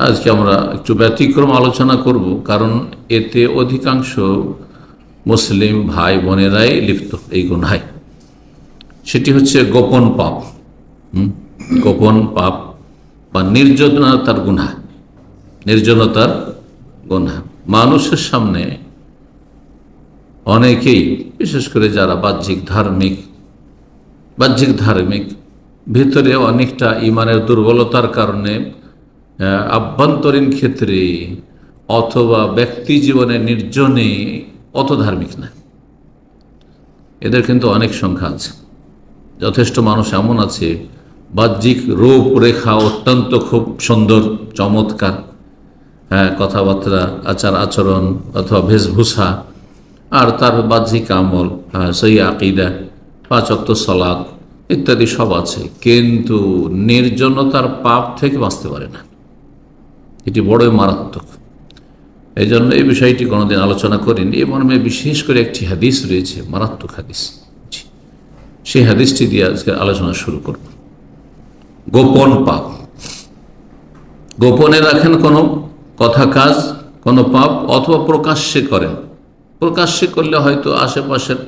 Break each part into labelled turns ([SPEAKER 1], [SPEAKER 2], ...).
[SPEAKER 1] আজকে আমরা একটু ব্যতিক্রম আলোচনা করব, কারণ এতে অধিকাংশ মুসলিম ভাই বোনেরাই লিপ্ত এই গুনায়। সেটি হচ্ছে গোপন পাপ। গোপন পাপ বা নির্জনতার গুনাহ। নির্জনতার গুনাহ মানুষের সামনে অনেকেই, বিশেষ করে যারা বাহ্যিক ধার্মিক ভিতরে অনেকটা ইমানের দুর্বলতার কারণে আভ্যন্তরীণ ক্ষেত্রে অথবা ব্যক্তি জীবনে নির্জনে অত ধার্মিক না। এদের কিন্তু অনেক সংখ্যা আছে। যথেষ্ট মানুষ এমন আছে বাহ্যিক রূপরেখা অত্যন্ত খুব সুন্দর, চমৎকার, কথাবার্তা, আচার আচরণ অথবা বেশভূষা, আর তার বাহ্যিক আমল, সহি আকীদা, 5 ওয়াক্ত সালাত ইত্যাদি সব আছে, কিন্তু নির্জনতার পাপ থেকে বাঁচতে পারে না। এটি বড়ই মারাত্মক। এই জন্য এই বিষয়টি কোনোদিন আলোচনা করিনি। এই মর্মে বিশেষ করে একটি হাদিস রয়েছে, মারাত্মক হাদিস। সেই হাদিসটি দিয়ে আজকে আলোচনা শুরু করব। গোপন পাপ। গোপনে রাখেন কোনো কথা, কাজ, কোনো পাপ, অথবা প্রকাশ্যে করেন। প্রকাশ্যে করলে হয়তো আশেপাশের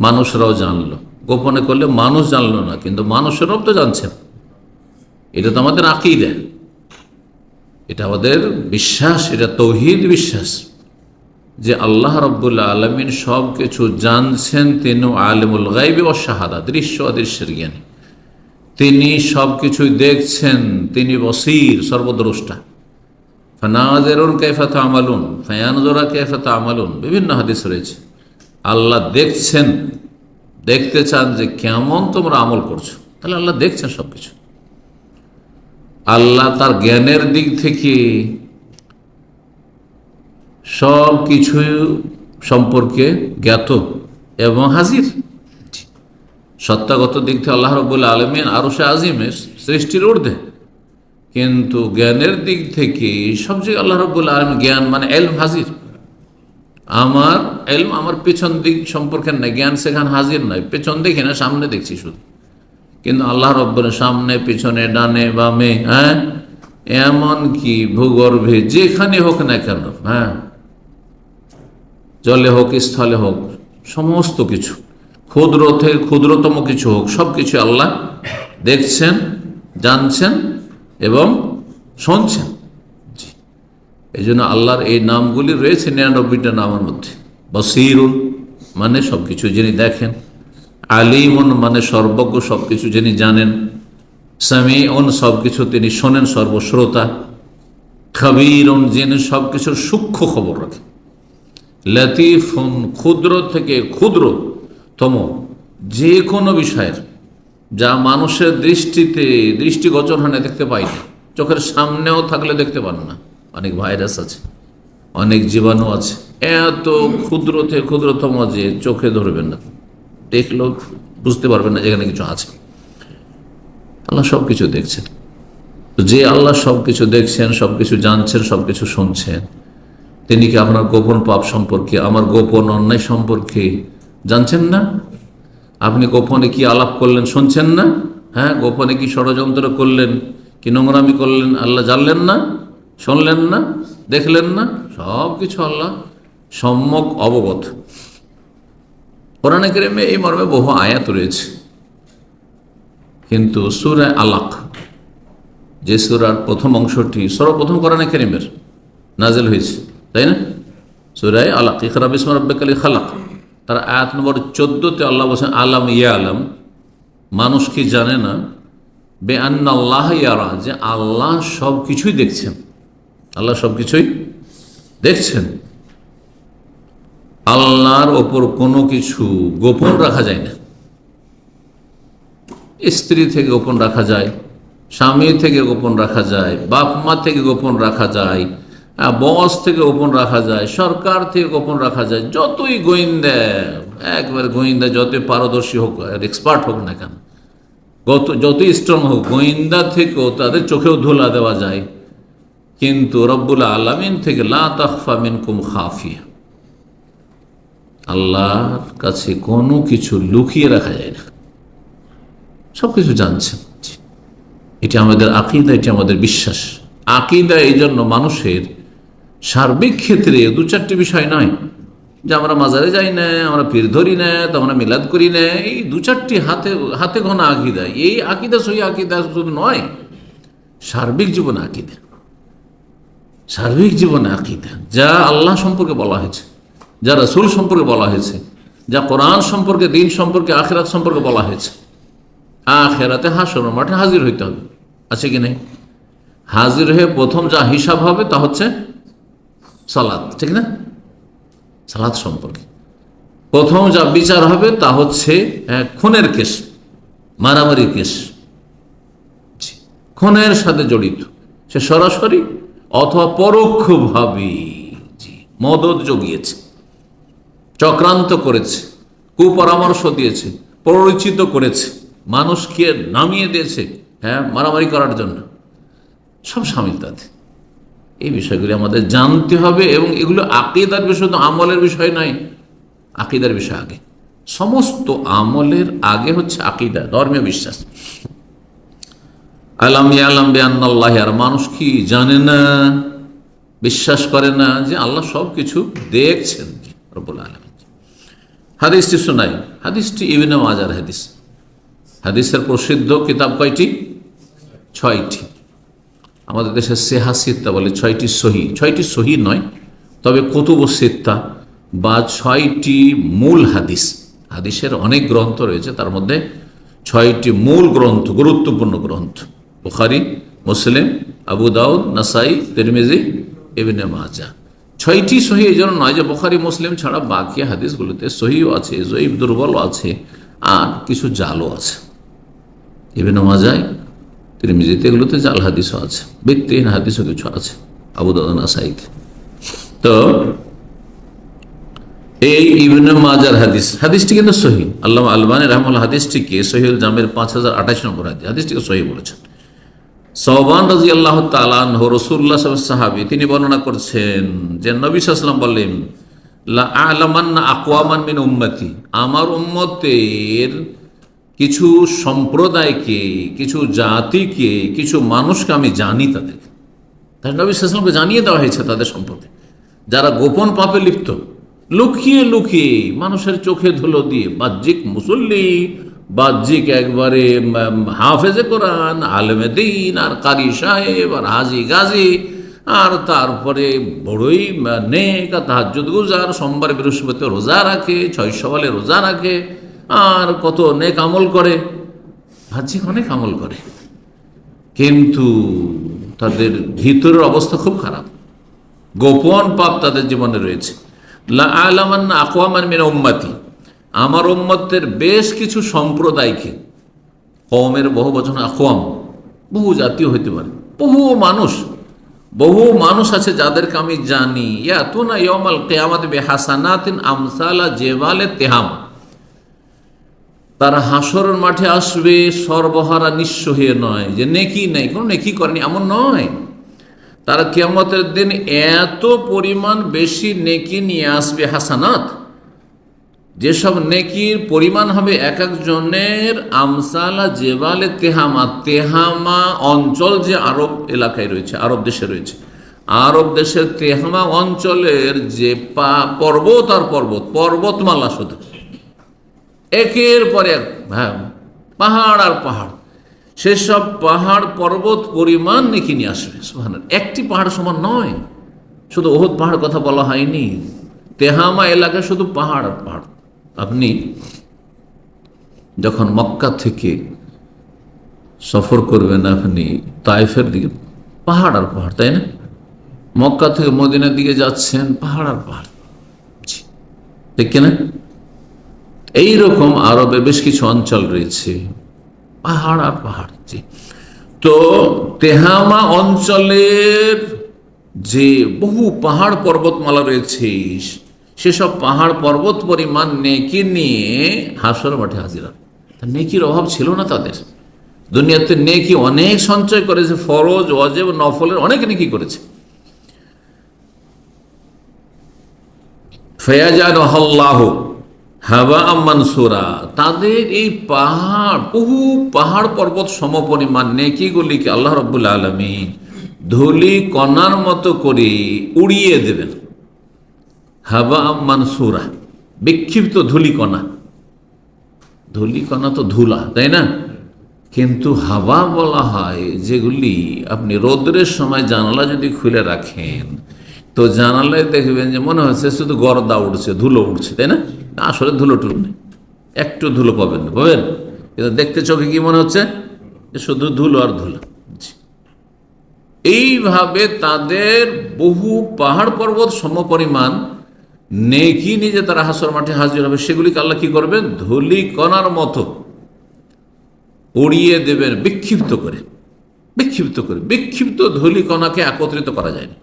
[SPEAKER 1] মানুষরাও জানলো, গোপনে করলে মানুষ জানলো না, কিন্তু মানুষেরাও তো জানছেন। এটা তো আমাদের আকীদা, এটা আমাদের বিশ্বাস, এটা তৌহিদ বিশ্বাস যে আল্লাহ রাব্বুল আলামিন সব কিছু জানছেন। তিনি আলিমুল গায়বি ওয়াশ শাহাদা, দৃশ্য অদৃশ্যের জ্ঞানী। তিনি সব কিছুই দেখছেন, তিনি বসীর, সর্বদ্রষ্টা। ফানাযিরুন কাইফা তা'মালুন ফায়ানযুরা কাইফা তা'মালুন, বিভিন্ন হাদিস রয়েছে। আল্লাহ দেখছেন, দেখতে চান যে কেমন তোমরা আমল করছো। তাহলে আল্লাহ দেখছেন সব কিছু। আল্লাহ তার জ্ঞানের দিক থেকে সব কিছু সম্পর্কে জ্ঞাত এবং হাজির। সত্তাগত দিক থেকে আল্লাহ রাব্বুল আলামিন আরশে আজিমে, সৃষ্টির ঊর্ধ্বে, কিন্তু জ্ঞানের দিক থেকে সব জায়গায় আল্লাহ রাব্বুল আলামিন জ্ঞান মানে ইলম হাজির। আমার ইলম আমার পেছন দিক সম্পর্কে নাই, জ্ঞান সেখানে হাজির নয়। পেছন দেখি না, সামনে দেখছি শুধু। কিন্তু আল্লাহ রাব্বুল সামনে, পিছনে, ডানে বামে, এমন কি ভূগর্ভে যেখানে হোক না কেন, জলে হোক স্থলে হোক, সমস্ত কিছু, ক্ষুদ্র থেকে ক্ষুদ্রতম কিছু হোক, সব কিছু আল্লাহ দেখছেন, জানছেন এবং শুনছেন। এই জন্য আল্লাহর এই নামগুলি রয়েছে 99টা নামের মধ্যে। বসীরুন মানে সব কিছু যিনি দেখেন, আলিমুন মানে সর্বজ্ঞ, সব কিছু যিনি জানেন, সামিউন সব কিছু তিনি শোনেন, সর্বশ্রোতা, খবীরুন যিনি সব কিছুর সূক্ষ্ম খবর রাখেন, লতিফুন ক্ষুদ্র থেকে ক্ষুদ্রতম যে কোনো বিষয়ের, যা মানুষের দৃষ্টিগোচর হয় না, দেখতে পাই না, চোখের সামনেও থাকলে দেখতে পান না। অনেক ভাইরাস আছে, অনেক জীবাণু আছে, এত ক্ষুদ্র থেকে ক্ষুদ্রতম যে চোখে ধরবেন না, দেখলেও বুঝতে পারবেন না যেখানে কিছু আছে। আল্লাহ সব কিছু দেখছেন। যে আল্লাহ সব কিছু দেখছেন, সব কিছু জানছেন, সব কিছু শুনছেন, তিনি কি আপনার গোপন পাপ সম্পর্কে, আমার গোপন অন্যায় সম্পর্কে জানছেন না? আপনি গোপনে কি আলাপ করলেন শুনছেন না? গোপনে কি ষড়যন্ত্র করলেন, কি নোংরামি করলেন, আল্লাহ জানলেন না, শুনলেন না, দেখলেন না? সব কিছু আল্লাহ সম্যক অবগত। কোরআনে কারিমে এই মর্মে বহু আয়াত রয়েছে, কিন্তু সূরা আলাক, যে সূরার প্রথম অংশটি সর্বপ্রথম কোরআনে কারিমের নাজিল হয়েছে, তাই না? সূরা আলাক, ইকরা বিসমি রাব্বিকাল খালাক, তার আয়াত নম্বর 14তে আল্লাহ বলেছেন, আলাম ইয়ালাম, মানুষ কি জানে না, বেআন্নাল্লাহ ইয়ারা, যে আল্লাহ সব কিছুই দেখছেন। আল্লাহ সব কিছুই দেখছেন। আল্লাহর ওপর কোনো কিছু গোপন রাখা যায় না। স্ত্রী থেকে গোপন রাখা যায়, স্বামী থেকে গোপন রাখা যায়, বাপ মা থেকে গোপন রাখা যায়, বস থেকে গোপন রাখা যায়, সরকার থেকে গোপন রাখা যায়। যতই গোয়েন্দা, একবার গোয়েন্দা যতই পারদর্শী হোক, এক্সপার্ট হোক না কেন, যতই স্ট্রং হোক, গোয়েন্দা থেকেও তাদের চোখেও ধুলা দেওয়া যায়। কিন্তু রব্বুল আলামিন থেকে লা তাখফা মিনকুম খাফিয়া, আল্লাহর কাছে কোনো কিছু লুকিয়ে রাখা যায় না, সব কিছু জানছেন। এটি আমাদের আকীদা, এটি আমাদের বিশ্বাস। আকীদা এই জন্য মানুষের সার্বিক ক্ষেত্রে দু চারটি বিষয় নয় যে আমরা মাজারে যাই না, আমরা পীর ধরি না, তো আমরা মিলাদ করি না, এই দু চারটি হাতে হাতে গোনা আকীদা, এই আকীদা সহি আকীদা শুধু নয়, সার্বিক জীবনে আকীদা, সার্বিক জীবনে আকীদা, যা আল্লাহ সম্পর্কে বলা হয়েছে, যা রাসূল সম্পর্কে বলা হয়েছে, যা কোরআন সম্পর্কে, দিন সম্পর্কে, আখিরাত সম্পর্কে বলা হয়েছে। আখিরাতে হাসর মাঠে হাজির হইতে হবে, আছে কি নেই? হাজির হয়ে প্রথম যা হিসাব হবে তা হচ্ছে সালাত, ঠিক না? সালাত সম্পর্কে প্রথম যা বিচার হবে তা হচ্ছে খুনের কেস, মারামারির কেস, খুনের সাথে জড়িত, সে সরাসরি অথবা পরোক্ষভাবে মদদ জগিয়েছে, চক্রান্ত করেছে, কুপরামর্শ দিয়েছে, পরিচিত করেছে, মানুষকে নামিয়ে দিয়েছে মারামারি করার জন্য, সব শামিল তাতে। এই বিষয়গুলি আমাদের জানতে হবে এবং এগুলো আকীদার বিষয়, তো আমলের বিষয় নয়, আকীদার বিষয় আগে। সমস্ত আমলের আগে হচ্ছে আকীদা, ধর্মীয় বিশ্বাস। আলাম ইয়ালাম বিআন্নাল্লাহ, আর মানুষ কি জানে না, বিশ্বাস করে না যে আল্লাহ সব কিছু দেখছেন রব্বুল আলামিন। হাদিসটি শোনাই, হাদিসটি ইবনে মাজার হাদিস। হাদিসের প্রসিদ্ধ কিতাব কয়টি? 6টি। আমাদের দেশে সেহা সিত্তা বলে, 6টি সহি, 6টি সহি নয়, তবে কুতুব সিত্তা বা 6টি মূল হাদিস, হাদিসের অনেক গ্রন্থ রয়েছে, তার মধ্যে 6টি মূল গ্রন্থ, গুরুত্বপূর্ণ গ্রন্থ, বুখারী, মুসলিম, আবু দাউদ, নাসাই, তিরমিজি, ইবনে মাজাহ। 6টি সহি এই জন্য নয় যে বুখারী মুসলিম ছাড়া বাকি হাদিসগুলোতে সহিও আছে, জয়ীফ দুর্বলও আছে, আর কিছু জালও আছে। ইবনে মাজাহ, তিরমিজিতে এগুলোতে জাল হাদিসও আছে, ব্যক্তিহীন হাদিসও কিছু আছে, আবু দাউদ, নাসাইতে। তো এই ইবনে মাজার হাদিস, হাদিসটি কিন্তু সহি। আল্লামা আলবানী রাহমাহুল্লাহ হাদিসটিকে সহিহুল জামির 5028 নম্বর হাদিস, হাদিসটিকে সহি বলেছেন। সওবান রাদিয়াল্লাহু তাআলা আনহু, রাসূলুল্লাহ সাল্লাল্লাহু আলাইহি ওয়াসাল্লাম সাহাবী, তিনি বর্ণনা করছেন যে নবী সাল্লাল্লাহু আলাইহি ওয়াসাল্লাম বললেন, লা আ'লামান্না আকওয়ামান মিন উম্মতি, আমার উম্মতের কিছু সম্প্রদায়কে, কিছু জাতিকে, কিছু মানুষকে আমি জানি, তাদেরকে, তাই নবী সাল্লাল্লাহু আলাইহি ওয়াসাল্লামকে জানিয়ে দেওয়া হয়েছে তাদের সম্পর্কে, যারা গোপন পাপে লিপ্ত, লুকিয়ে লুকিয়ে মানুষের চোখে ধুলো দিয়ে, বাহ্যিক মুসল্লি, বাহ্যিক একবারে হাফেজে কোরআন, আলেমে দ্বীন, আর কারি সাহেব, আর হাজি গাজী, আর তারপরে বড়ই নেক, তাহাজ্জুদ গুজার, সোমবার বৃহস্পতি রোজা রাখে, 6 সওয়ালে রোজা রাখে, আর কত নেক আমল করে, বাহ্যিক অনেক আমল করে, কিন্তু তাদের ভিতরের অবস্থা খুব খারাপ, গোপন পাপ তাদের জীবনে রয়েছে। লা আ'লামান্না আকওয়ামান মিন উম্মতি, আমার উম্মতের বেশ কিছু সম্প্রদায়কে, কওমের বহু বচন আকওয়াম, বহু জাতীয় হইতে পারে, বহু মানুষ আছে যাদেরকে আমি জানি। ইয়াতুনা ইয়াউমাল কিয়ামাতি বিহাসানাতিন আমসালা জিবালে তিহাম, তারা হাসরের মাঠে আসবে সর্বহারা, নিঃস্ব হয়ে, নয় যে নেকি নেই, কোনো নেকি করেনি এমন নয়, তারা কিয়ামতের দিন এত পরিমাণ বেশি নেকি নিয়ে আসবে, হাসানাত, যেসব নেকির পরিমাণ হবে এক একজনের আমসালা জেবালে তেহামা, তেহামা অঞ্চল যে আরব এলাকায় রয়েছে, আরব দেশে রয়েছে, আরব দেশের তেহামা অঞ্চলের যে পর্বত আর পর্বতমালা, শুধু একের পর এক, পাহাড় আর পাহাড়, সেসব পাহাড় পর্বত পরিমাণ নেকি নিয়ে আসবে। সুবহানাল্লাহ, একটি পাহাড় সমান নয়, শুধু ওহদ পাহাড় কথা বলা হয়নি, তেহামা এলাকায় শুধু পাহাড় আর পাহাড়। আপনি যখন মক্কা থেকে সফর করবেন, আপনি তায়েফের দিকে, পাহাড় আর পাহাড়, তাই না? মক্কা থেকে মদিনার দিকে যাচ্ছেন, পাহাড় আর পাহাড়, ঠিক কিনা? এইরকম আরবে বেশ কিছু অঞ্চল রয়েছে, পাহাড় আর পাহাড়। তো তেহামা অঞ্চলের যে বহু পাহাড় পর্বতমালা রয়েছে, সেসব পাহাড় পর্বত পরিমাণ নেকি নিয়ে হাসর মাঠে হাজির হবে। নেকির অভাব ছিল না তাদের, দুনিয়াতে নেকি অনেক সঞ্চয় করেছে, ফরজ, ওয়াজিব, নফলের অনেক নেকি করেছে। ফায়াজালুল্লাহু হাওয়াআম মানসুরা, তাদের এই পাহাড়, বহু পাহাড় পর্বত সমপরিমাণ নেকিগুলিকে আল্লাহ রাব্বুল আলামিন ধুলি কণার মতো করে উড়িয়ে দেবেন। হাবা মানসুরা, বিক্ষিপ্ত ধুলিকণা। ধুলিকণা তো ধুলা, তাই না? কিন্তু হাওয়া বলা হয় যেগুলি আপনি রোদ্রের সময় জানালা যদি খুলে রাখেন তো জানালায় দেখবেন যে মনে হচ্ছে শুধু গর্দা উঠছে, ধুলো উঠছে, তাই না? আসলে ধুলো টুলো নেই, একটু ধুলো পাবেন না, পাবেন? কিন্তু দেখতে চোখে কি মনে হচ্ছে যে শুধু ধুলো আর ধুলো। এইভাবে তাদের বহু পাহাড় পর্বত সমপরিমাণ নেকি নিয়ে যে তারা হাসর মাঠে হাজির হবে, সেগুলিকে আল্লাহ কি করবে? ধুলি কণার মতো উড়িয়ে দেবেন, বিক্ষিপ্ত করে। বিক্ষিপ্ত ধুলি কণাকে একত্রিত করা যায় না।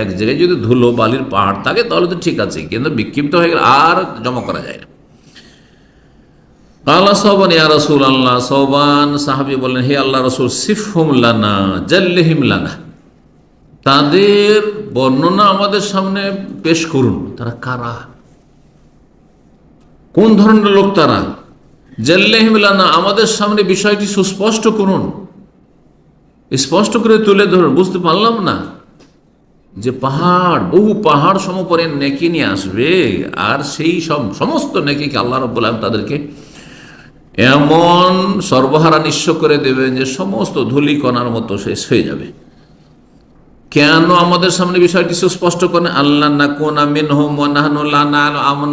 [SPEAKER 1] এক জায়গায় যদি ধুলো বালির পাহাড় থাকে তাহলে তো ঠিক আছে, কিন্তু বিক্ষিপ্ত হয়ে গেলে আর জমা করা যায় না। আল্লাহ সৌবান, ইয়া রাসূল আল্লাহ, সৌবান সাহাবী বললেন, হে আল্লাহ রাসূল, সিফহুম লানা জাল্লিহিম লানা, তাদের বর্ণনা আমাদের সামনে পেশ করুন। তারা কারা, কোন ধরনের লোক তারা? জাল্লিহিম লানা, আমাদের সামনে বিষয়টি সুস্পষ্ট করুন, স্পষ্ট করে তুলে ধরুন। বুঝতে পারলাম না যে পাহাড়, বহু পাহাড় সমপরিমাণ নেকি নিয়ে আসবে, আর সেই সমস্ত নেকিকে আল্লাহ রাব্বুল আলামিন তাদেরকে এমন সর্বহারা নিঃস্ব করে দেবেন যে সমস্ত ধূলিকণার মতো শেষ হয়ে যাবে। কেন আমাদের সামনে বিষয়টি সুস্পষ্ট করেন? আল্লাহ নাকুনা মিনহুম ওয়া নাহনু লা না'লামু,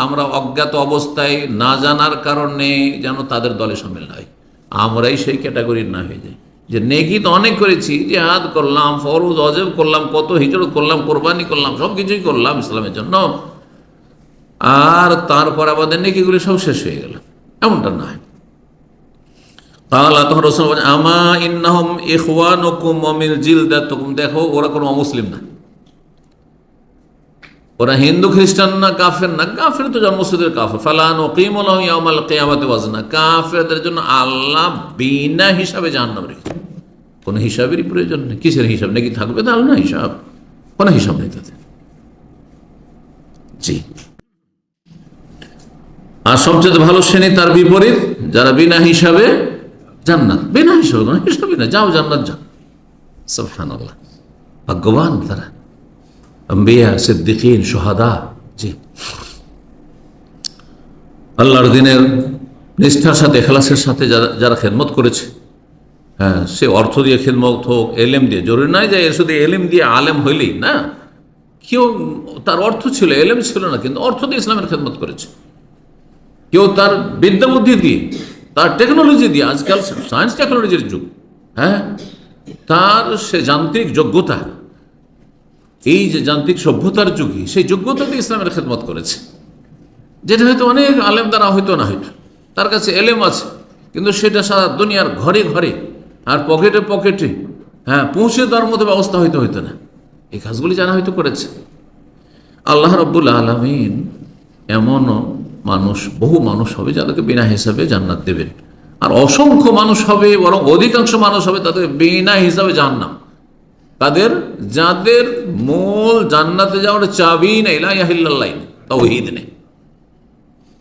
[SPEAKER 1] আমরা অজ্ঞাত অবস্থায় না জানার কারণে যেন তাদের দলে শামিল হয়, আমরাই সেই ক্যাটাগরির না হয়ে যাই। যে নেকি তো অনেক করেছি, জিহাদ করলাম, ফরজ ওয়াজিব করলাম, কত হিজরত করলাম, কোরবানি করলাম, সব কিছুই করলাম ইসলামের জন্য, আর তারপর আমাদের নেকিগুলি সব শেষ হয়ে গেল, এমনটা না। আল্লাহ তখন রাসূল বলেন, আমা ইন্নাহুম ইখওয়ানুকুম ওয়া মিন জিলদাতিকুম, দেখো ওরা কোনো অমুসলিম না, ওরা হিন্দু খ্রিস্টান না, কাফের না। কাফের তো জন্মসূত্রের কাফের। ফালা নুকিমু লাহুম ইয়াওমাল কিয়ামাতি ওয়াজনা, কাফেরদের জন্য আল্লাহ বিনা হিসাবে জাহান্নাম রেখেছে। কোনো হিসাবেরই প্রয়োজন নেই। কিসের হিসাব? নাকি থাকবে তাহলে না হিসাব, কোনো হিসাব নেই তাদের। জি। আর সবচেয়ে ভালো শ্রেণী তার বিপরীত, যারা বিনা হিসাবে জান্নাত, বিনা হিসাবে, কোনো হিসাবই না, যাও জান্নাত যাও। সুবহানাল্লাহ, ভাগ্যবান তারা, আম্বিয়া, সিদ্দিকিন, শুহাদা। জি, আল্লাহর দিনের নিষ্ঠার সাথে, ইখলাসের সাথে যারা খেদমত করেছে, হ্যাঁ, সে অর্থ দিয়ে খেদমত হোক, এলেম দিয়ে, জরুরি নয় যে শুধু এলেম দিয়ে আলেম হইলেই না। কেউ তার অর্থ ছিল, এলেম ছিল না, কিন্তু অর্থ দিয়ে ইসলামের খেদমত করেছে। কেউ তার বিদ্যা বুদ্ধি দিয়ে, তার টেকনোলজি দিয়ে, আজকাল সায়েন্স টেকনোলজির যুগ, হ্যাঁ, তার সে যান্ত্রিক যোগ্যতা, এই যে যান্ত্রিক সভ্যতার যুগে সেই যোগ্যতা দিয়ে ইসলামের খেদমত করেছে, যেটা হয়তো অনেক আলেম দ্বারা হয়তো না, হয়তো তার কাছে এলেম আছে, কিন্তু সেটা সারা দুনিয়ার ঘরে ঘরে আর পকেটে পকেটে, হ্যাঁ, পৌঁছে দেওয়ার মতো ব্যবস্থা হয়তো না। এই কাজগুলি জানা হয়তো করেছে। আল্লাহ রাব্বুল আলামিন এমনও মানুষ, বহু মানুষ হবে যাদেরকে বিনা হিসাবে জান্নাত দেবেন, আর অসংখ্য মানুষ হবে, বরং অধিকাংশ মানুষ হবে তাদের বিনা হিসাবে জাহান্নাম। তাদের, যাদের মূল জান্নাতে যাওয়ার চাবি নেই, লা ইলাহা ইল্লাল্লাহ, তাওহীদ নেই,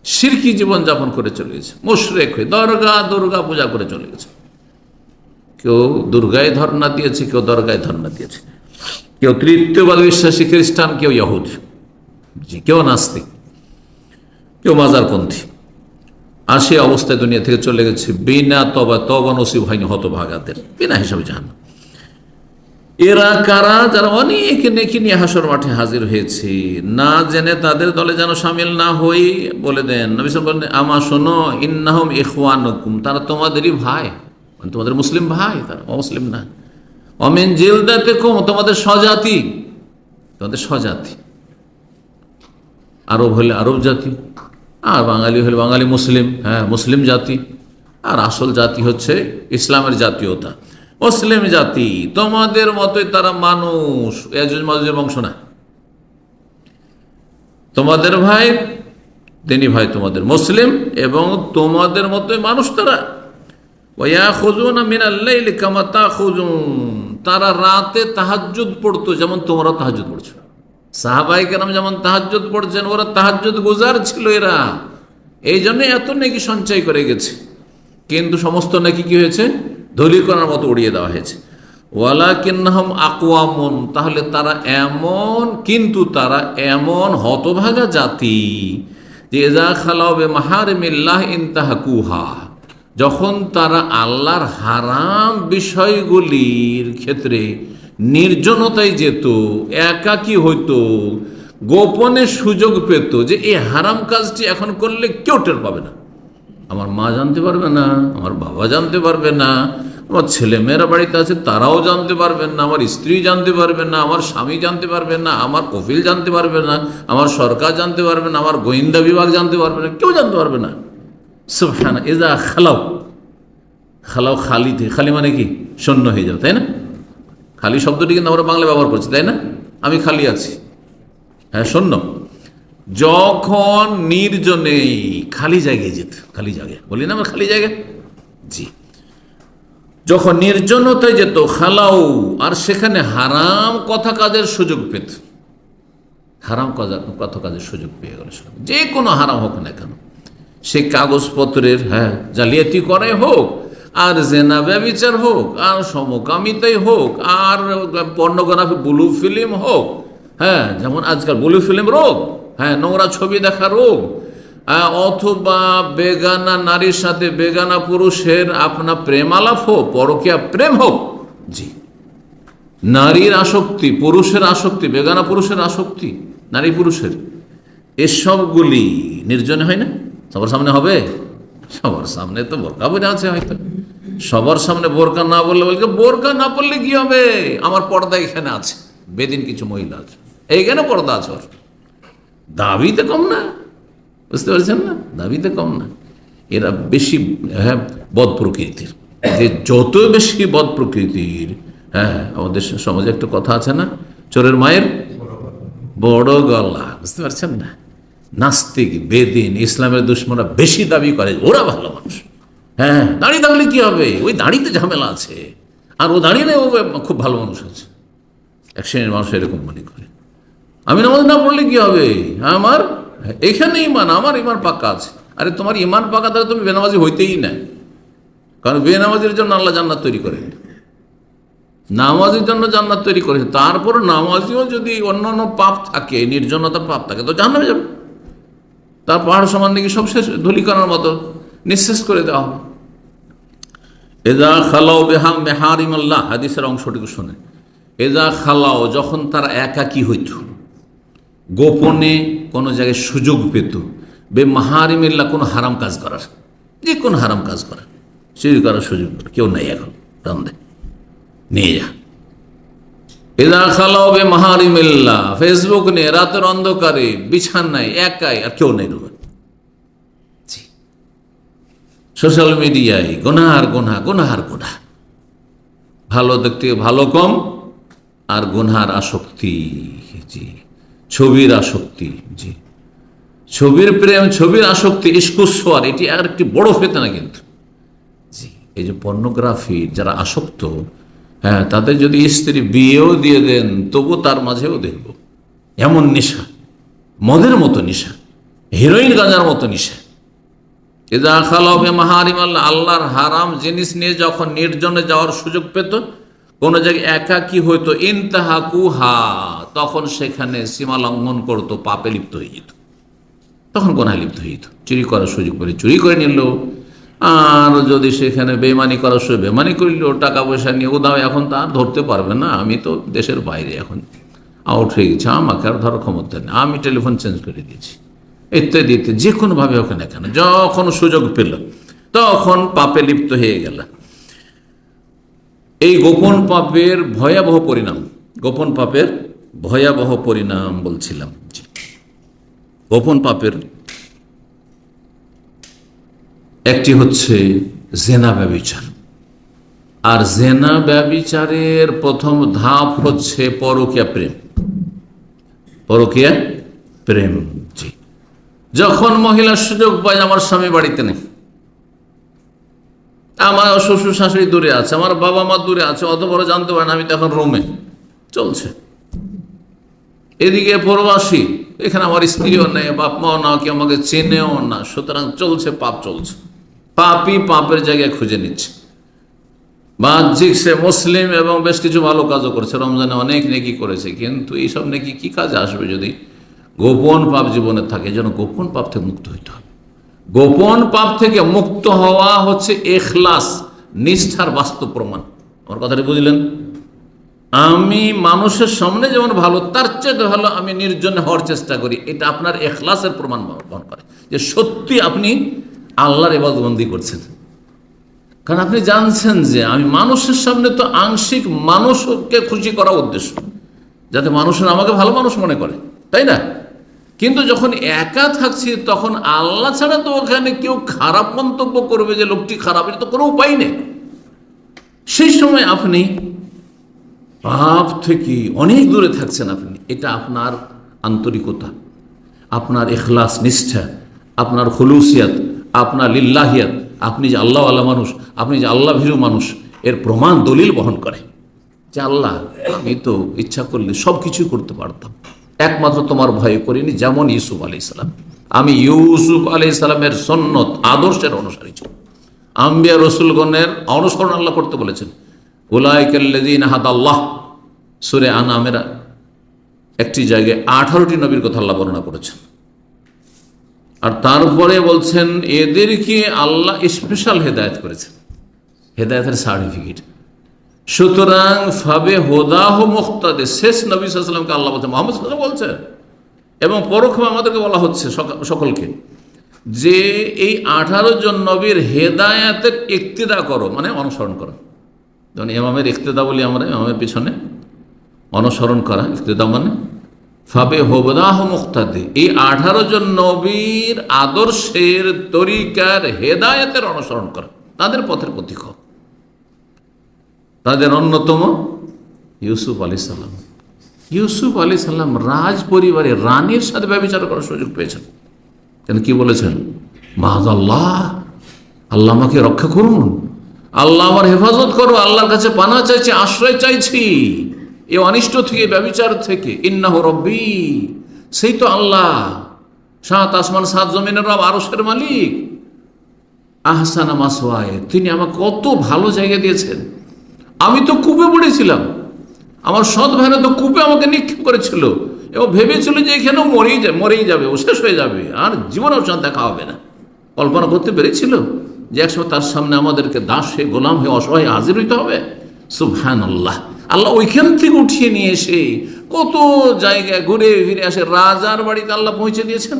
[SPEAKER 1] শিরকি জীবন যাপন করে চলে গেছে, মুশরিক হয়ে দুর্গা পূজা করে চলে গেছে। কেউ দুর্গায় ধর্ণা দিয়েছে, কেউ দরগায় ধর্ণা দিয়েছে, কেউ তৃতীয়বাদ বিশ্বাসী খ্রিস্টান, কেউ ইহুদ, জি, কেউ নাস্তিক, কেউ মাজারপন্থী। আর সে অবস্থায় দুনিয়া থেকে চলে গেছে বিনা তবা নসিব হয়নি হতভাগাদের, বিনা হিসাবে জাহান্নাম। এরা কারা? যারা অনেক নেকি নিয়ে হাসর মাঠে হাজির হয়েছে, না জেনে তাদের দলে যেন শামিল না হই। বলে দেন নবী সাল্লাল্লাহু আলাইহি ওয়াসাল্লাম, আমা শোনো, ইন্নাহুম ইখওয়ানুকুম, তারা তোমাদেরই ভাই, মানে তোমাদের মুসলিম ভাই, তারা অমুসলিম না। অমিন জিলদাতিকুম, তোমাদের স্বজাতি, তোমাদের স্বজাতি। আরব হলে আরব জাতি, আর বাঙালি হলে বাঙালি মুসলিম, হ্যাঁ, মুসলিম জাতি। আর আসল জাতি হচ্ছে ইসলামের জাতীয়তা, মুসলিম জাতি। তোমাদের মতোই তারা মানুষ, ইয়াজুজ মাজুজের বংশ না। তোমাদের ভাই, তিনি ভাই তোমাদের মুসলিম, এবং তোমাদের মতোই মানুষ তারা। ওয়ায়াখুযুনা মিনাল লাইলি কামা তাখুযুন, তারা রাতে তাহাজ্জুদ পড়তো যেমন তোমরা তাহাজ্জুদ পড়ছো। সাহাবায়ে কেরাম যেমন তাহাজ্জুদ পড়ছেন, ওরা তাহাজ্জুদ গুজার ছিল এরা, এই জন্য এত নেকি সঞ্চয় করে গেছে। কিন্তু সমস্ত নেকি কি হয়েছে? ধূলিকণার মতো উড়িয়ে দেওয়া হয়েছে। ওয়ালাকিন্নাহুম আকওয়ামুন, তাহলে তারা এমন, কিন্তু তারা এমন হতভাগা জাতি যে ইযা খালাউ বিমাহারিমিল্লাহ ইনতাহাকুহা, যখন তারা আল্লাহর হারাম বিষয়গুলির ক্ষেত্রে নির্জনতায় যেত, একাকী হইতো, গোপনে সুযোগ পেত যে এই হারাম কাজটি এখন করলে কেউ টের পাবে না, আমার মা জানতে পারবে না, আমার বাবা জানতে পারবে না, আমার ছেলেমেয়েরা বাড়িতে আছে তারাও জানতে পারবেন না, আমার স্ত্রী জানতে পারবে না, আমার স্বামী জানতে পারবে না, আমার কফিল জানতে পারবে না, আমার সরকার জানতে পারবে না, আমার গোয়েন্দা বিভাগ জানতে পারবে না, কেউ জানতে পারবে না। সুবহানাল্লাহ। ইযা খালাও, খালাও খালিতে, খালি মানে কি? শূন্য হয়ে যাও, তাই না? খালি শব্দটি কিন্তু আমরা বাংলা ব্যবহার করছি, তাই না? আমি খালি আছি, হ্যাঁ শূন্য। যখন নির্জনে, খালি জায়গায় যেত, খালি জায়গায় বলি না আমরা, খালি জায়গায়, জি, যখন নির্জনতায় যেত, খালাও, আর সেখানে হারাম কথা কাজের সুযোগ পেত, হারাম কথা কাজের সুযোগ পেয়ে গেল, যে কোনো হারাম হোক না কেন, সে কাগজপত্রের জালিয়াতি করে হোক, আর জেনা ব্যভিচার হোক, আর সমকামিতাই হোক, আর পর্নোগ্রাফি ব্লু ফিল্ম হোক, যেমন আজকাল ব্লু ফিল্ম রোগ, নোংরা ছবি দেখা রোগ, অথবা বেগানা নারীর সাথে বেগানা পুরুষের আপনার প্রেম আলাপ হোক, পরকীয়া প্রেম হোক, জি, নারীর আসক্তি, পুরুষের আসক্তি, বেগানা পুরুষের আসক্তি, নারী পুরুষের, এসবগুলি নির্জনে হয় না? সবার সামনে হবে? সবার সামনে তো বোরকা পরে আছে, হয়তো সবার সামনে বোরকা না বললে বলছে, বোরকা না পড়লে কি হবে, আমার পর্দা এখানে আছে, বেদিন কিছু মহিলা আছে, এইখানে পর্দা আছে, ওর দাবিতে কম না, বুঝতে পারছেন না? দাবিতে কম না। এরা বেশি বদ প্রকৃতির, যে যত বেশি বদ প্রকৃতির, আমাদের সমাজে একটা কথা আছে না, চোরের মায়ের বড় গলা, বুঝতে পারছেন না? নাস্তিক, বেদিন, ইসলামের দুশ্মনরা বেশি দাবি করে ওরা ভালো মানুষ, দাঁড়িয়ে থাকলে কি হবে, ওই দাঁড়িতে ঝামেলা আছে, আর ও দাঁড়িয়ে নেই, ও খুব ভালো মানুষ আছে। এক শ্রেণীর মানুষ এরকম মনে করে, আমি নামাজ না পড়লে কি হবে, আমার এখানে ইমান, আমার ইমান পাক্কা আছে। আরে তোমার ইমান পাক্কা তাহলে তুমি বেনামাজি হইতেই না, কারণ বেনামাজির জন্য আল্লাহ জান্নাত তৈরি করেন, নামাজের জন্য জান্নাত তৈরি করেছে। তারপর নামাজিও যদি অন্য অন্য পাপ থাকে, নির্জনতার পাপ থাকে, তো জাহান্নামে যাবে, তার পাহাড় সমান নাকি সব শেষ, ধূলিকণার মতো নিঃশেষ করে দেওয়া হবে। এজা খালাও বেহা মেহারিমাল্লাহ, হাদিসের অংশটুকু শুনে, এজা খালাও, যখন তারা একাকী হইত, গোপনে কোনো জায়গায় সুযোগ পেত, বে মাহারিমিল্লাহ, কোনো হারাম কাজ করার, যে কোনো হারাম কাজ করার, চুরি করার সুযোগ কেউ নাই এখন, রান্দে নিয়ে যা। এজা খালাও বে মাহারিমিল্লাহ, ফেসবুক নিয়ে রাতের অন্ধকারে বিছানায় একাই, আর কেউ নেই রুমে, সোশ্যাল মিডিয়ায় গুনাহার গুনাহ, গুনাহার গুনাহ, ভালো দেখতে ভালো কম, আর গুনহার আসক্তি, জি, ছবির আসক্তি, জি, ছবির প্রেম, ছবির আসক্তি, ইস্কুসওয়ার, এটি আর একটি বড় ফেতনা কিন্তু, জি। এই যে পর্নোগ্রাফি যারা আসক্ত, তাদের যদি স্ত্রী বিয়েও দিয়ে দেন, তবু তার মাঝেও দেখব এমন নেশা, মদের মতো নেশা, হিরোইন গাঁজার মতো নেশা। ইযা খালাউ বিমাহারিমাল্লাহ, আল্লাহর হারাম জিনিস নিয়ে যখন নির্জনে যাওয়ার সুযোগ পেত, কোন জায়গায় একাকী হইতো, ইনতাহাকুহা, তখন সেখানে সীমা লঙ্ঘন করতো, পাপে লিপ্ত হয়ে যেত, তখন গুনাহে লিপ্ত হয়ে যেত। চুরি করার সুযোগ পেলে চুরি করে নিল, আর যদি সেখানে বেমানি করার সুযোগ বেমানি করিল, টাকা পয়সা নিয়ে উদাও, এখন তা আর ধরতে পারবে না, আমি তো দেশের বাইরে, এখন আউট হয়ে গেছে, আমাকে আর ধরার ক্ষমতা নেই, আমি টেলিফোন চেঞ্জ করে দিয়েছি, ইত্যাদি ইত্যাদি, যে কোনোভাবে হোক না কেন, যখন সুযোগ পেল তখন পাপে লিপ্ত হয়ে গেল। এই গোপন পাপের ভয়াবহ পরিণাম, গোপন পাপের ভয়াবহ পরিণাম বলছিলাম। গোপন পাপের একটি হচ্ছে জেনা ব্যভিচার, আর জেনা ব্যভিচারের প্রথম ধাপ হচ্ছে পরকীয়া প্রেম, পরকীয়া প্রেম, জি। যখন মহিলার সুযোগ পায়, আমার স্বামী বাড়িতে নেই, আমার শ্বশুর শাশুড়ি দূরে আছে, আমার বাবা মা দূরে আছে, অত বড় জানতে পারে না, আমি তো এখন রোমে, চলছে। এদিকে প্রবাসী, এখানে আমার স্ত্রীও নেই, বাপ মাও না, কেউ আমাকে চেনেও না, সুতরাং চলছে, পাপ চলছে, পাপই পাপের জায়গায় খুঁজে নিচ্ছে। বাহ্যিক সে মুসলিম এবং বেশ কিছু ভালো কাজও করেছে, রমজানে অনেক নেকি করেছে, কিন্তু এইসব নেকি কি কাজে আসবে যদি গোপন পাপ জীবনে থাকে? যেন গোপন পাপ থেকে মুক্ত হইতে হবে। গোপন পাপ থেকে মুক্ত হওয়া হচ্ছে ইখলাস, নিষ্ঠার বাস্তব প্রমাণ। আমার কথাটি বুঝলেন? আমি মানুষের সামনে যেমন ভালো, তার চেয়ে ভালো আমি নির্জনে হওয়ার চেষ্টা করি, এটা আপনার ইখলাসের প্রমাণ বহন করে যে সত্যি আপনি আল্লাহর ইবাদতবন্দি করছেন। কারণ আপনি জানছেন যে আমি মানুষের সামনে তো আংশিক মানুষকে খুশি করা উদ্দেশ্য, যাতে মানুষের আমাকে ভালো মানুষ মনে করে, তাই না? কিন্তু যখন একা থাকছি তখন আল্লাহ ছাড়া তো ওখানে কেউ খারাপ মন্তব্য করবে যে লোকটি খারাপ, এটা তো কোনো উপায় নেই। সেই সময় আপনি পাপ থেকে অনেক দূরে থাকছেন। আপনি এটা আপনার আন্তরিকতা, আপনার ইখলাস, নিষ্ঠা, আপনার খুলুসিয়াত, আপনার লিল্লাহিয়াত, আপনি যে আল্লাহ আল্লাহ মানুষ, আপনি যে আল্লাহ ভীরু মানুষ, এর প্রমাণ দলিল বহন করে যে আল্লাহ আমি তো ইচ্ছা করলে সব কিছু করতে পারতাম, একমাত্র তোমার ভয় করিনি, যেমন ইউসুফ আলাইহিস সালাম। আমি ইউসুফ আলাইহিস সালামের সুন্নত আদর্শের অনুসারী ছিল। আম্বিয়া রসুলগণের অনুসরণ আল্লাহ করতে বলেছেন। উলাইকাল্লাযীনা হাদাল্লাহ, সূরা আনামের একটি জায়গায় 18টি নবীর কথা আল্লাহ বর্ণনা করেছেন। আর তারপরে বলছেন এদেরকে আল্লাহ স্পেশাল হেদায়েত করেছেন, হেদায়েতের সার্টিফিকেট। সুতরাং ফাবে হোদাহ মুক্তাদে, শেষ নবী সাল্লাল্লাহু আলাইহি ওয়াসাল্লামকে আল্লাহ বলছেন, মুহাম্মদ সাল্লাল্লাহু আলাইহি ওয়াসাল্লাম বলছেন, এবং পরোক্ষভাবে আমাদেরকে বলা হচ্ছে সকলকে যে এই 18 জন নবীর হেদায়েতের ইক্তিদা করো, মানে অনুসরণ করো। যেমন ইমামের ইক্তিদা বলি আমরা, ইমামের পিছনে অনুসরণ করা, ইক্তিদা মানে ফাবে হোদাহ মুক্তাদে, এই 18 জন নবীর আদর্শের তরিকার হেদায়েতের অনুসরণ করা, তাদের পথের পথিক। তাদের অন্যতম ইউসুফ আলাইহিস সালাম। ইউসুফ আলাইহিস সালাম রাজ পরিবারে রানীর সাথে ব্যভিচার করার সুযোগ পেয়েছেন। কেন কি বলেছেন? মাআযাল্লাহ, আল্লাহ আমাকে রক্ষা করুন, আল্লাহ আমার হেফাজত করো, আল্লাহর কাছে পানা চাইছি, আশ্রয় চাইছি এই অনিষ্ট থেকে, ব্যভিচার থেকে। ইন্নাহু রব্বি, সেই তো আল্লাহ, 7 আসমান 7 জমিনের রব, আরশের মালিক। আহসানা মাসওয়ায়ে, তিনি আমাকে কত ভালো জায়গা দিয়েছেন। আমি তো কূপে পড়েছিলাম, আমার সৎ ভাইরা তো কূপে আমাকে নিক্ষেপ করেছিল এবং ভেবেছিল যে এখানেও মরেই যাবে, ও শেষ হয়ে যাবে, আর জীবনেও চাঁদ দেখা হবে না। কল্পনা করতে পেরেছিল যে একসময় তার সামনে আমাদেরকে দাস হয়ে, গোলাম হয়ে, অসহায় হাজির হইতে হবে? সুবহানাল্লাহ, আল্লাহ ওইখান থেকে উঠিয়ে নিয়ে এসে কত জায়গায় ঘুরে ফিরে আসে, রাজার বাড়িতে আল্লাহ পৌঁছে দিয়েছেন।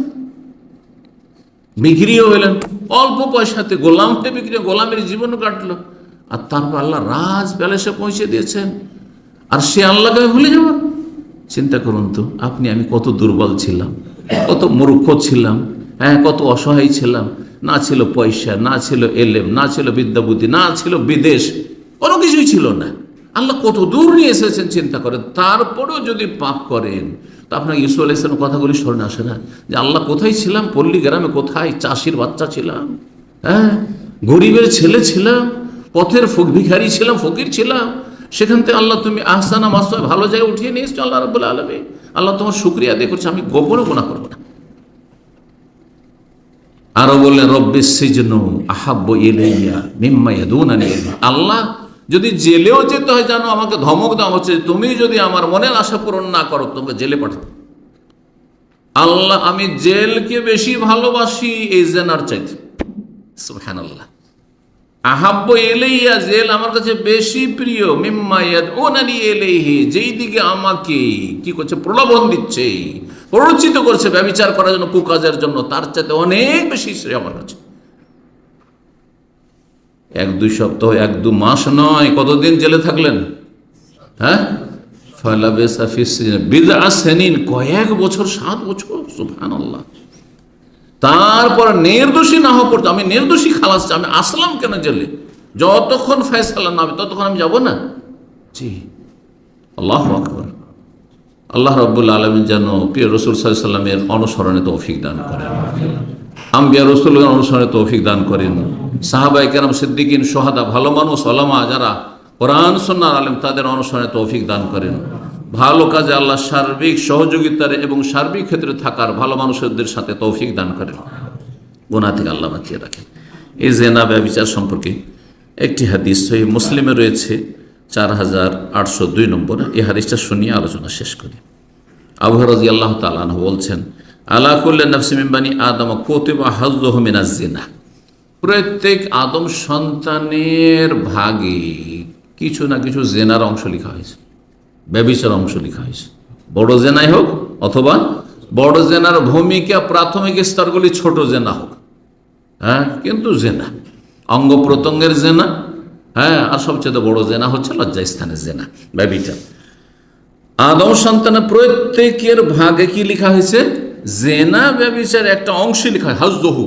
[SPEAKER 1] বিক্রিও হইলেন অল্প পয়সাতে, গোলাম হয়ে বিক্রি, গোলামের জীবন কাটলো, আর তারপর আল্লাহ রাজ প্যালেসে পৌঁছে দিয়েছেন। আর সে আল্লাহকে ভুলে যাব? চিন্তা করুন তো, আপনি আমি কত দুর্বল ছিলাম, কত মূর্খ ছিলাম, হ্যাঁ, কত অসহায় ছিলাম। না ছিল পয়সা, না ছিল এলেম, না ছিল বিদ্যা বুদ্ধি, না ছিল বিদেশ, কোনো কিছুই ছিল না। আল্লাহ কত দূর নিয়ে এসেছেন চিন্তা করেন। তারপরেও যদি পাপ করেন তো আপনার ইউসুফ আলাইহিস সালামের কথাগুলি স্মরণে আসে না যে আল্লাহ কোথায় ছিলাম? পল্লী গ্রামে কোথায় চাষির বাচ্চা ছিলাম, হ্যাঁ, গরিবের ছেলে ছিলাম, পথের ভিখারি ছিলাম, ফকির ছিলাম। সেখান থেকে আল্লাহ তুমি আহসানা মাসওয়া, ভালো জায়গায় উঠিয়ে নিয়ে এসছো আল্লাহ রাব্বুল আলামিন। আল্লাহ তোমার শুকরিয়া আদায় করছে, আমি গোপনে গুনাহ করবো না। আরো বললেন রব্বিস সিজনু আহাব্বু ইলাইয়া মিম্মা ইয়াদুনানি ইলাইহি, আল্লাহ যদি জেলেও যেতে হয় জানো, আমাকে ধমক দেওয়া হচ্ছে, তুমি যদি আমার মনের আশা পূরণ না করো তোমাকে জেলে পাঠাবো। আল্লাহ, আমি জেলকে বেশি ভালোবাসি এই জেনার চাইতে। সুবহানাল্লাহ, আহাব্বু ইলাইয়া, জেল আমার কাছে বেশি প্রিয়, মিম্মা ইয়াদউনানি ইলাইহি, যেই দিকে আমাকে কি করছে, প্রলোভন দিচ্ছে, প্ররোচিত করছে ব্যভিচার করার জন্য, কুকাজের জন্য, তার চাইতে অনেক বেশি শ্রেয় আমার কাছে। 1-2 সপ্তাহ, 1-2 মাস নয়, কতদিন জেলে থাকলেন? হ্যাঁ, ফালাবিসা ফিস সিজনি বিদআ সিনিন, কয়েক বছর, 7 বছর। সুবহানাল্লাহ। তারপর নির্দোষী না হওয়া পর্যন্ত, আমি নির্দোষী খালাস, আমি আসলাম কেন জেলে? যতক্ষণ ফয়সালা না হবে ততক্ষণ আমি যাব না। জি, আল্লাহু আকবার। আল্লাহ রাব্বুল আলামিন যেন প্রিয় রাসূল সাল্লাল্লাহু আলাইহি ওয়াসাল্লামের অনুসরণে তৌফিক দান করেন, আম্বিয়া রাসূলগণের অনুসরণে তৌফিক দান করেন, সাহাবায়ে কেরাম, সিদ্দিকিন, শুহাদা, ভালো মানুষ, উলামা যারা কোরআন সুন্নাহর আলেম, তাদের অনুসরণে তৌফিক দান করেন। ভালো কাজে আল্লাহ সার্বিক সহযোগিতার এবং সার্বিক ক্ষেত্রে থাকার ভালো মানুষদের সাথে তৌফিক দান করেন, গুনাহ থেকে আল্লাহ বাঁচিয়ে রাখেন। এই জেনা ব্যভিচার সম্পর্কে একটি হাদিস সহিহ মুসলিমে রয়েছে 4802 নম্বর। এই হাদিসটা শুনিয়ে আলোচনা শেষ করি। আবু হুরায়রা রাদিয়াল্লাহু তাআলা আনহু বলছেন, আলা কুল্লি নাফসিন মিন বানি আদম কুতিবা হাযযুহু মিনাজ জিনা। প্রত্যেক আদম সন্তানের ভাগে কিছু না কিছু জেনার অংশ লেখা হয়েছে, ব্যভিচার অংশ লেখা হয়েছে। বড় জেনাই হোক অথবা বড় জেনার ভূমিকা প্রাথমিক স্তরগুলি ছোট জেনা হোক, হ্যাঁ, কিন্তু জেনা অঙ্গ প্রত্যঙ্গের জেনা, হ্যাঁ, আর সবচেয়ে বড় জেনা হচ্ছে লজ্জাস্থানের জেনা, ব্যভিচার। আদম সন্তানের প্রত্যেকের ভাগে কি লেখা হয়েছে? জেনা ব্যভিচার একটা অংশ লেখা হয়, হাযযুহু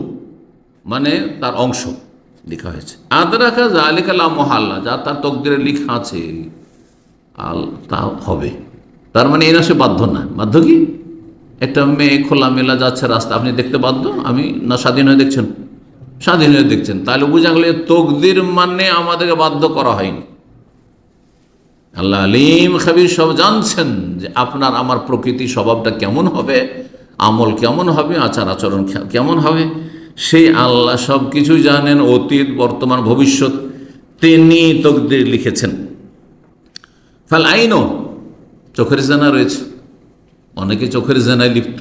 [SPEAKER 1] মানে তার অংশ লেখা হয়েছে। আদরাকা যালিকা লা মুহাল্লা, যা তার তকদিরে লেখা আছে তা হবে। তার মানে এরা সে বাধ্য না। বাধ্য কি? একটা মেয়ে খোলামেলা যাচ্ছে রাস্তা, আপনি দেখতে বাধ্য? আমি না স্বাধীন হয়ে দেখছেন? স্বাধীন হয়ে দেখছেন, তাহলে বুঝা গেলে তকদির মানে আমাদেরকে বাধ্য করা হয়নি। আল্লাহ আলিম খাবির, সব জানছেন যে আপনার আমার প্রকৃতি স্বভাবটা কেমন হবে, আমল কেমন হবে, আচার আচরণ কেমন হবে, সেই আল্লাহ সব কিছু জানেন, অতীত বর্তমান ভবিষ্যৎ তিনি তকদির লিখেছেন। ফাল আইনও, চোখের জেনা রয়েছে, অনেকে চোখের জেনায় লিপ্ত।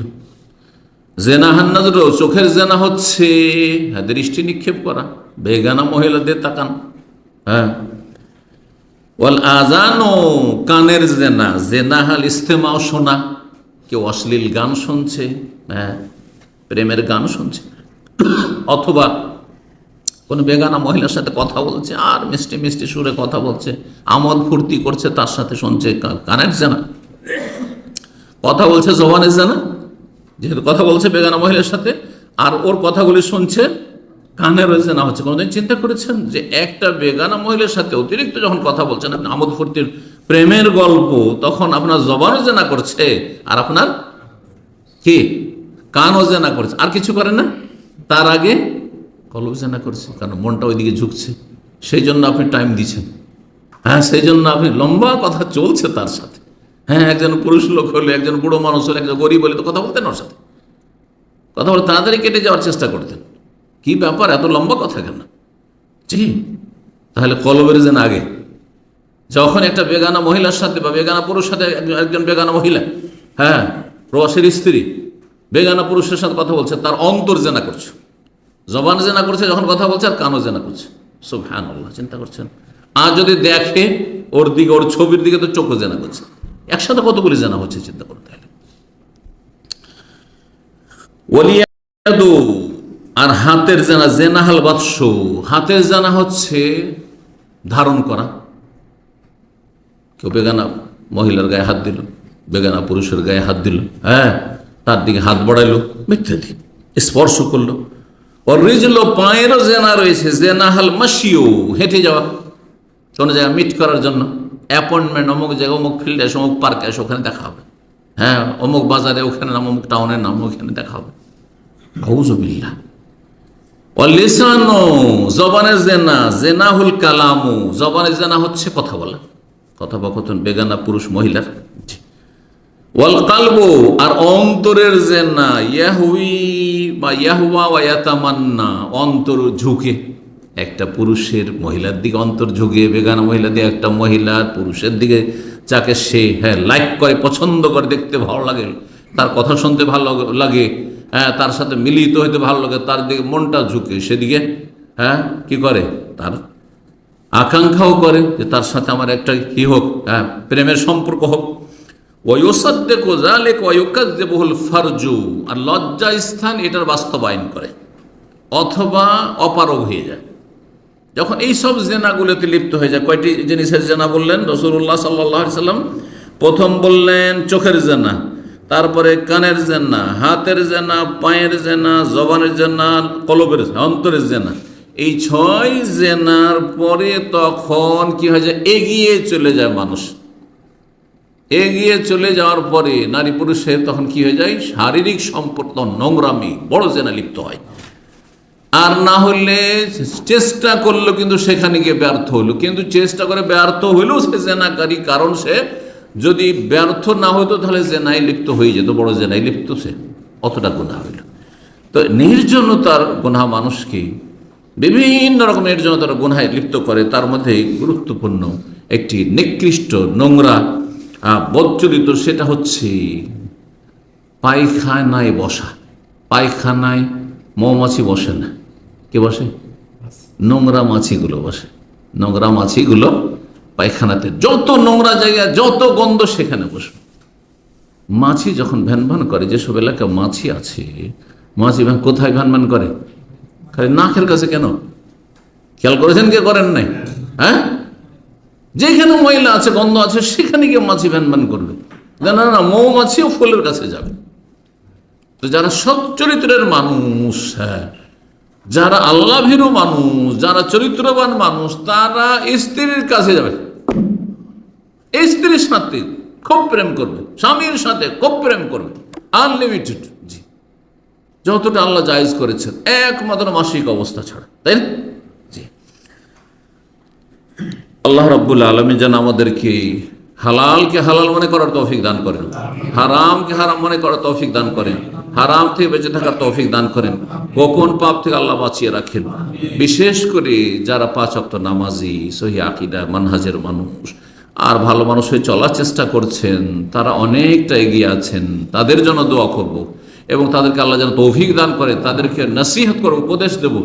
[SPEAKER 1] জেনা হান্নাজরও, চোখের জেনা হচ্ছে দৃষ্টি নিক্ষেপ করা, বেগানা মহিলাদের তাকান, হ্যাঁ। ওয়াল আজানো, কানের জেনা, জেনা হাল ইস্তেমাও, শোনা, কেউ অশ্লীল গান শুনছে, হ্যাঁ, প্রেমের গান শুনছে, অথবা কোনো বেগানা মহিলার সাথে কথা বলছে আর মিষ্টি মিষ্টি সুরে কথা বলছে, আমোদ ফুর্তি করছে, তার সাথে শুনছে, কানের জেনা। কথা বলছে জবানের জেনা, যেহেতু কথা বলছে বেগানা মহিলার সাথে আর ওর কথাগুলি শুনছে, কানের জেনা হচ্ছে। কোনোদিন চিন্তা করেছেন যে একটা বেগানা মহিলার সাথে অতিরিক্ত যখন কথা বলছেন, আপনি আমোদ ফুর্তির প্রেমের গল্প, তখন আপনার জবানও জেনা করছে আর আপনার কি কানও জেনা করছে, আর কিছু করে না, তার আগে কলব জেনা করছে, কারণ মনটা ওইদিকে ঝুঁকছে, সেই জন্য আপনি টাইম দিচ্ছেন, হ্যাঁ, সেই জন্য আপনি লম্বা কথা চলছে তার সাথে, হ্যাঁ। একজন পুরুষ লোক হলে, একজন বুড়ো মানুষ হলে, একজন গরিব হলে তো কথা বলতেন ওর সাথে, কথা বলে তাড়াতাড়ি কেটে যাওয়ার চেষ্টা করতেন। কি ব্যাপার, এত লম্বা কথা কেন? জি, তাহলে কলবের যেন আগে, যখন একটা বেগানা মহিলার সাথে বা বেগানা পুরুষ সাথে, একজন বেগানা মহিলা, হ্যাঁ, প্রবাসীর স্ত্রী বেগানা পুরুষের সাথে কথা বলছে, তার অন্তর জেনা করছে, জবান জেনা করছে যখন কথা বলছে, আর কানও জেনা করছে। সুবহানাল্লাহ, চিন্তা করছেন। আর যদি দেখে ওর দিকে, ওর ছবির দিকে, তো চোখও জেনা করছে। একসাথে কতগুলি জেনা হচ্ছে, চিন্তা করতে হলে। ওয়ালিয়াদু, আর হাতের জেনা, জেনাহাল বাদশ, হাতের জেনা হচ্ছে ধারণ করা। কেউ বেগানা মহিলার গায়ে হাত দিল, বেগানা পুরুষের গায়ে হাত দিল, হ্যাঁ, তার দিকে হাত বাড়াইলো, ইত্যাদি, স্পর্শ করলো। ওর রিজলো, পায়েরও জেনা রয়েছে, জেনাহাল মাসিও, হেঁটে যাওয়া, কোনো জায়গায় মিট করার জন্য, অ্যাপয়েন্টমেন্ট, অমুক জায়গায়, অমুক ফিল্ডে, অমুক পার্কে এসে ওখানে দেখা হবে, হ্যাঁ, অমুক বাজারে ওখানে নাম, অমুক টাউনের নাম, ওখানে দেখা হবে। আউযুবিল্লাহ। লিসানো, জবানের জেনা, জেনাহুল কালামু, জবানের জেনা হচ্ছে কথা বলা, কথোপকথন বেগানা পুরুষ মহিলার। ওয়াল কালবু, আর অন্তরের জেনা, ইয়াহুই বা ইয়াহুয়া ওয়া ইয়াতামান্না, অন্তর ঝুঁকে, একটা পুরুষের মহিলার দিকে অন্তর ঝুঁকে, বেগানা মহিলা দিয়ে একটা মহিলার পুরুষের দিকে, যাকে সে, হ্যাঁ, লাইক করে, পছন্দ করে, দেখতে ভালো লাগে, তার কথা শুনতে ভালো লাগে, হ্যাঁ, তার সাথে মিলিত হইতে ভালো লাগে, তার দিকে মনটা ঝুঁকে, সেদিকে, হ্যাঁ, কি করে, তার আকাঙ্ক্ষাও করে যে তার সাথে আমার একটা কি হোক, হ্যাঁ, প্রেমের সম্পর্ক হোক। ওয়ায়ুসাদ্দিকু যালিকা ওয়া ইউকাযযিবুল ফারজু, আর লজ্জা স্থান এটার বাস্তবায়ন করে অথবা অপারগ হয়ে যায়। যখন এই সব জেনাগুলোতে লিপ্ত হয়ে যায়, কয়টি জিনিসের জেনা বললেন রাসূলুল্লাহ সাল্লাল্লাহু আলাইহি সাল্লাম? প্রথম বললেন চোখের জেনা, তারপরে কানের জেনা, হাতের জেনা, পায়ের জেনা, জবানের জেনা, কলবের, অন্তরের জেনা। এই 6 জেনার পরে তখন কি হয় যায়, এগিয়ে চলে যায় মানুষ। এগিয়ে চলে যাওয়ার পরে নারী পুরুষের তখন কি হয়ে যায়, শারীরিক সম্পর্ক, নোংরামি, বড় জেনা লিপ্ত হয়। আর না হলে চেষ্টা করলো কিন্তু সেখানে গিয়ে ব্যর্থ হলো, কিন্তু চেষ্টা করে ব্যর্থ হইলেও সে জেনাকারী, কারণ সে যদি ব্যর্থ না হইতো তাহলে জেনায় লিপ্ত হয়ে যেত, বড় জেনায় লিপ্ত, সে অতটা গুনাহ হইল। তো নির্জনতার গুনাহ মানুষকে বিভিন্ন রকমের জন্য তারা গুনাহে লিপ্ত করে। তার মধ্যে গুরুত্বপূর্ণ একটি নিকৃষ্ট নোংরা বদচরিত, সেটা হচ্ছে পায়খানায় বসা। পায়খানায় মৌমাছি বসে না, কে বসে? নোংরা মাছিগুলো বসে। নোংরা মাছিগুলো পায়খানাতে, যত নোংরা জায়গা, যত গন্ধ সেখানে বসবে। মাছি যখন ভ্যান করে, যেসব এলাকায় মাছি আছে, মাছি কোথায় ভ্যান করে? খালি নাকের কাছে। কেন খেয়াল করেছেন, কে করেন নাই? হ্যাঁ, যেখানে ময়লা আছে, গন্ধ আছে, সেখানে গিয়ে মাছি ভ্যান করবে। না, মৌমাছিও ফুলের কাছে যাবে। তো যারা সৎ চরিত্রের মানুষ, হ্যাঁ, যারা আল্লাহ ভীরু মানুষ, যারা চরিত্রবান মানুষ, তারা স্ত্রীর কাছে যাবে, স্ত্রীর সাথে খুব প্রেম করবে, স্বামীর সাথে খুব প্রেম করবে, আনলিমিটেড। জি, যতটা আল্লাহ জায়েজ করেছেন, একমাত্র মাসিক অবস্থা ছাড়া, তাই না? জি, আল্লাহ রাব্বুল আলামিন যেন আমাদেরকে হালালকে হালাল মনে করার তৌফিক দান করেন, হারামকে হারাম মনে করার তৌফিক দান করেন, হারাম থেকে বেঁচে থাকার তৌফিক দান করেন, গোপন পাপ থেকে আল্লাহ বাঁচিয়ে রাখেন। বিশেষ করে যারা 5 ওয়াক্ত নামাজি, সহিহ আকীদা মানহাজের মানুষ আর ভালো মানুষ হয়ে চলার চেষ্টা করছেন, তারা অনেকটা এগিয়ে আছেন, তাদের জন্য দোয়া করব এবং তাদেরকে আল্লাহ যেন তৌফিক দান করে। তাদেরকে নসিহত করব, উপদেশ দেব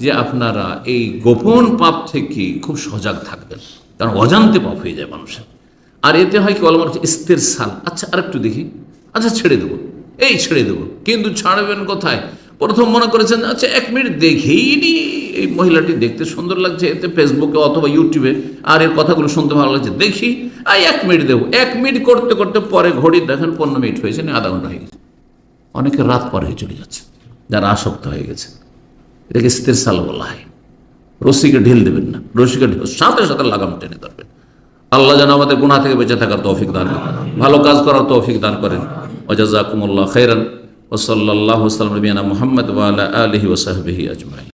[SPEAKER 1] যে আপনারা এই গোপন পাপ থেকে খুব সজাগ থাকবেন, কারণ অজান্তে পাপ হয়ে যায় মানুষের। আর এতে হয় কি, অলমার ইস্তেরসাল, আচ্ছা আরেকটু দেখি, আচ্ছা ছেড়ে দেবো, এই ছেড়ে দেবো, কিন্তু ছাড়বেন কোথায়? প্রথম মনে করেছেন আচ্ছা 1 মিনিট দেখেই নি, এই মহিলাটি দেখতে সুন্দর লাগছে, এতে ফেসবুকে অথবা ইউটিউবে, আর এর কথাগুলো শুনতে ভালো লাগছে, দেখি 1 মিনিট দেবো। 1 মিনিট করতে করতে পরে ঘড়ি দেখেন 15 মিনিট হয়েছে না, আধা ঘন্টা হয়ে গেছে। অনেকের রাত পরে হয়ে চলে যাচ্ছে, যারা আসক্ত হয়ে গেছে। এটাকে ইস্তেরসাল বলা হয়। রশিকে ঢিল দেবেন না, রশিকে ঢিল সাথে সাথে লাগাম টেনে ধরবেন। আল্লাহ যেন আমাদের গুনাহ থেকে বেঁচে থাকার তৌফিক দান করেন, ভালো কাজ করার তৌফিক দান করেন। ওয়া জাযাকুমুল্লাহু খাইরান ওয়া সাল্লাল্লাহু আলা নবিয়িনা মুহাম্মদ ওয়া আলা আলিহি ওয়া সাহবিহি আজমাইন।